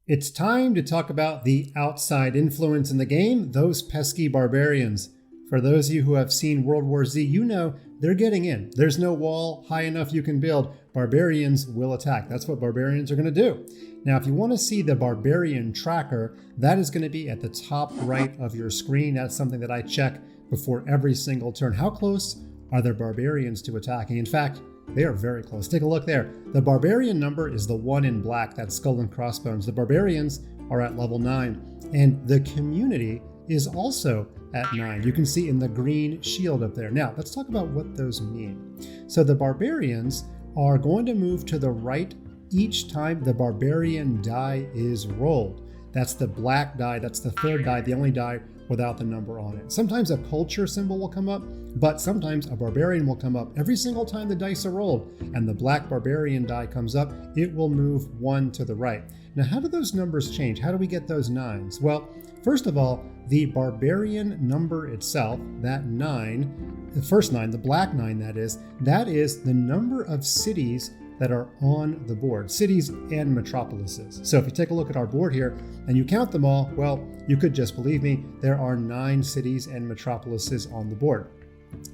It's time to talk about the outside influence in the game, those pesky barbarians. For those of you who have seen World War Z, you know they're getting in. There's no wall high enough you can build. Barbarians will attack. That's what barbarians are going to do. Now, if you want to see the barbarian tracker, that is going to be at the top right of your screen. That's something that I check before every single turn. How close are the barbarians to attacking? In fact, they are very close. Take a look there. The barbarian number is the one in black, that's skull and crossbones. The barbarians are at level 9, and the community is also at 9. You can see in the green shield up there. Now, let's talk about what those mean. So the barbarians are going to move to the right each time the barbarian die is rolled. That's the black die, that's the third die, the only die without the number on it. Sometimes a culture symbol will come up, but sometimes a barbarian will come up. Every single time the dice are rolled and the black barbarian die comes up, it will move 1 to the right. Now, how do those numbers change? How do we get those 9s? Well, first of all, the barbarian number itself, that 9, the first 9, the black 9 that is the number of cities that are on the board, cities and metropolises. So if you take a look at our board here and you count them all, well, you could just believe me, there are 9 cities and metropolises on the board.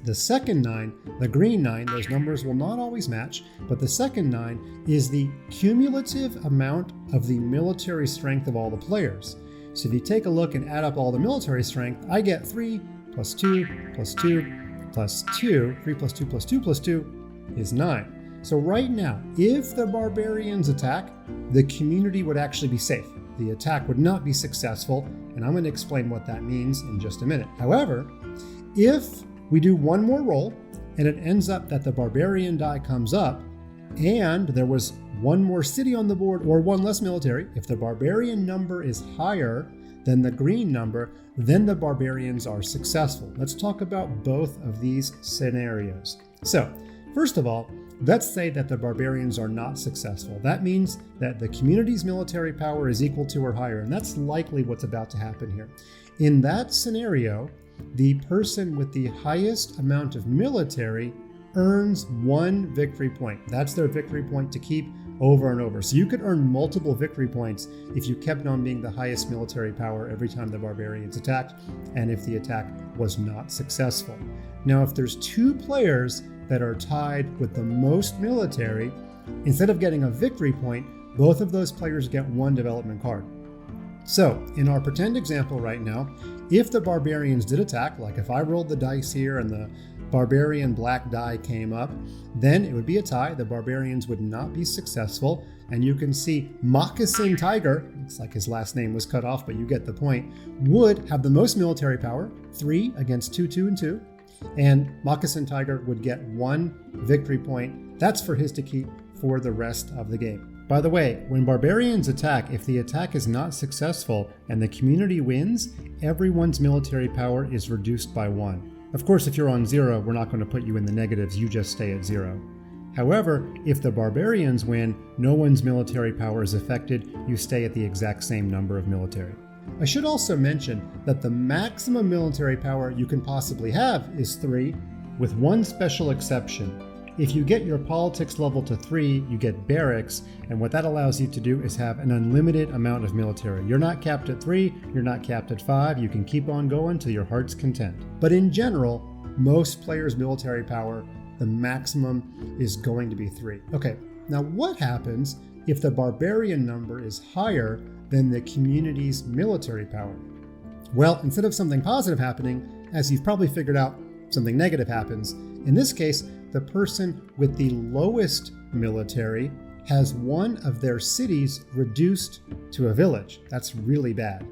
The second 9, the green 9, those numbers will not always match, but the second 9 is the cumulative amount of the military strength of all the players. So if you take a look and add up all the military strength, I get 3 plus 2 plus 2 plus 2, 3 plus 2 plus 2 plus 2 is 9. So right now, if the barbarians attack, the community would actually be safe. The attack would not be successful, and I'm going to explain what that means in just a minute. However, if we do one more roll, and it ends up that the barbarian die comes up, and there was one more city on the board or one less military, if the barbarian number is higher than the green number, then the barbarians are successful. Let's talk about both of these scenarios. So, first of all, let's say that the barbarians are not successful. That means that the community's military power is equal to or higher, and that's likely what's about to happen here. In that scenario, the person with the highest amount of military earns 1 victory point. That's their victory point to keep over and over. So you could earn multiple victory points if you kept on being the highest military power every time the barbarians attacked, and if the attack was not successful. Now, if there's 2 players that are tied with the most military, instead of getting a victory point, both of those players get 1 development card. So in our pretend example right now, if the barbarians did attack, like if I rolled the dice here and the barbarian black die came up, then it would be a tie. The barbarians would not be successful. And you can see Moccasin Tiger, looks like his last name was cut off, but you get the point, would have the most military power, 3 against 2, 2, and 2. And Moccasin Tiger would get 1 victory point. That's for his to keep for the rest of the game. By the way, when barbarians attack, if the attack is not successful and the community wins, everyone's military power is reduced by 1. Of course, if you're on 0, we're not going to put you in the negatives, you just stay at 0. However, if the barbarians win, no one's military power is affected, you stay at the exact same number of military. I should also mention that the maximum military power you can possibly have is 3, with one special exception. If you get your politics level to 3, you get barracks, and what that allows you to do is have an unlimited amount of military. You're not capped at 3, you're not capped at 5, you can keep on going to your heart's content. But in general, most players' military power, the maximum is going to be 3. Okay, now what happens if the barbarian number is higher than the community's military power? Well, instead of something positive happening, as you've probably figured out, something negative happens. In this case, the person with the lowest military has one of their cities reduced to a village. That's really bad.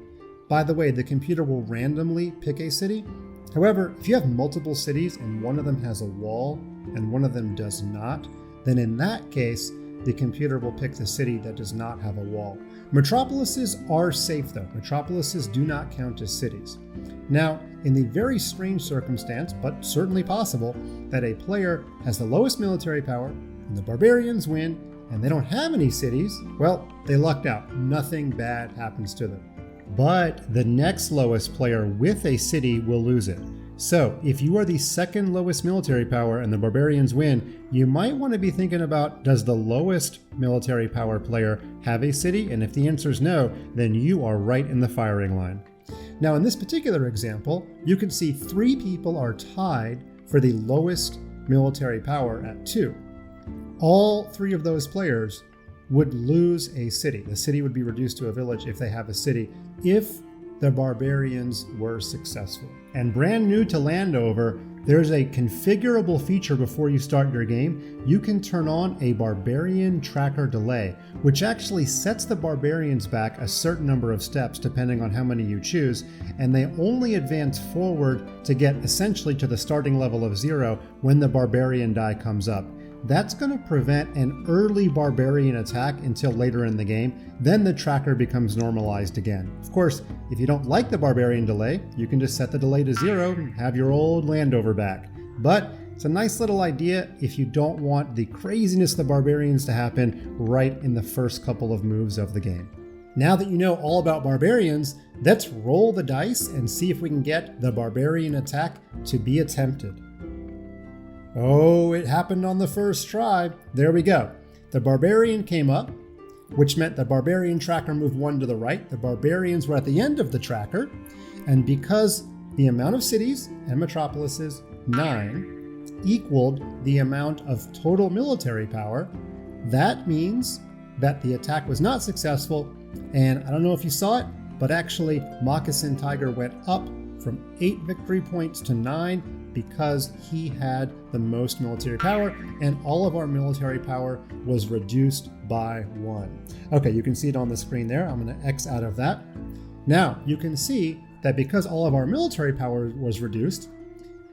By the way, the computer will randomly pick a city. However, if you have multiple cities and one of them has a wall and one of them does not, then in that case, the computer will pick the city that does not have a wall. Metropolises are safe though. Metropolises do not count as cities. Now, in the very strange circumstance, but certainly possible, that a player has the lowest military power and the barbarians win and they don't have any cities, well, they lucked out. Nothing bad happens to them. But the next lowest player with a city will lose it. So if you are the second lowest military power and the barbarians win, you might want to be thinking about, does the lowest military power player have a city? And if the answer is no, then you are right in the firing line. Now in this particular example, you can see 3 people are tied for the lowest military power at 2. All 3 of those players would lose a city. The city would be reduced to a village if they have a city, if the barbarians were successful. And brand new to Landover, there's a configurable feature before you start your game. You can turn on a barbarian tracker delay, which actually sets the barbarians back a certain number of steps depending on how many you choose, and they only advance forward to get essentially to the starting level of 0 when the barbarian die comes up. That's going to prevent an early barbarian attack until later in the game. Then the tracker becomes normalized again. Of course, if you don't like the barbarian delay, you can just set the delay to 0 and have your old Landover back. But it's a nice little idea if you don't want the craziness of the barbarians to happen right in the first couple of moves of the game. Now that you know all about barbarians, let's roll the dice and see if we can get the barbarian attack to be attempted. Oh, it happened on the first try. There we go. The barbarian came up, which meant the barbarian tracker moved 1 to the right. The barbarians were at the end of the tracker. And because the amount of cities and metropolises, 9, equaled the amount of total military power, that means that the attack was not successful. And I don't know if you saw it, but actually Moccasin Tiger went up from 8 victory points to 9 because he had the most military power, and all of our military power was reduced by 1. Okay, you can see it on the screen there. I'm going to X out of that. Now you can see that because all of our military power was reduced,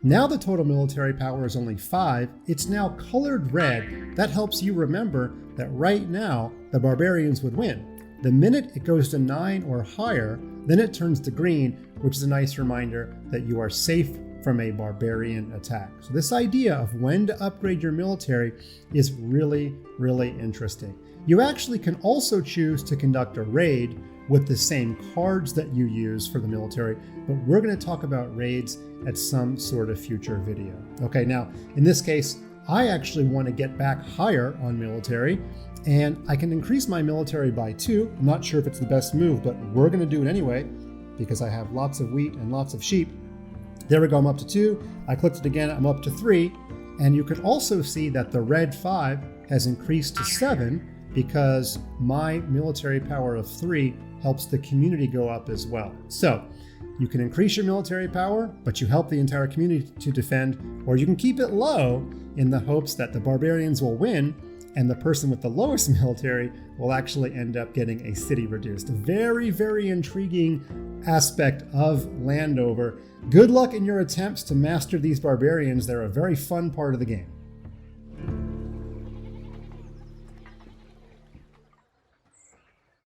now the total military power is only 5. It's now colored red. That helps you remember that right now the barbarians would win. The minute it goes to 9 or higher, then it turns to green, which is a nice reminder that you are safe from a barbarian attack. So this idea of when to upgrade your military is really, really interesting. You actually can also choose to conduct a raid with the same cards that you use for the military, but we're going to talk about raids at some sort of future video. Okay, now in this case, I actually want to get back higher on military, and I can increase my military by 2. I'm not sure if it's the best move, but we're going to do it anyway because I have lots of wheat and lots of sheep. There we go, I'm up to 2. I clicked it again, I'm up to 3. And you can also see that the red 5 has increased to 7 because my military power of 3 helps the community go up as well. So you can increase your military power, but you help the entire community to defend, or you can keep it low in the hopes that the barbarians will win and the person with the lowest military will actually end up getting a city reduced. A very, very intriguing aspect of Landover. Good luck in your attempts to master these barbarians. They're a very fun part of the game.